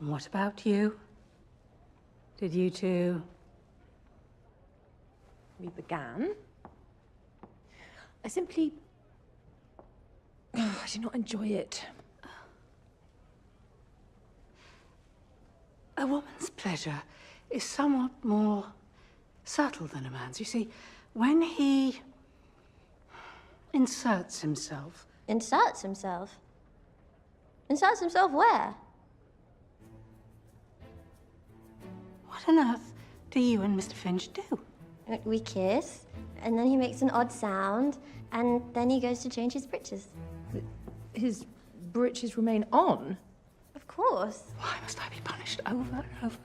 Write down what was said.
And what about you? Did you two? We began. I simply... I did not enjoy it. A woman's pleasure is somewhat more subtle than a man's. You see, when he inserts himself... Inserts himself? Inserts himself where? What on earth do you and Mr. Finch do? We kiss, and then he makes an odd sound, and then he goes to change his breeches. His breeches remain on? Of course. Why must I be punished over and over?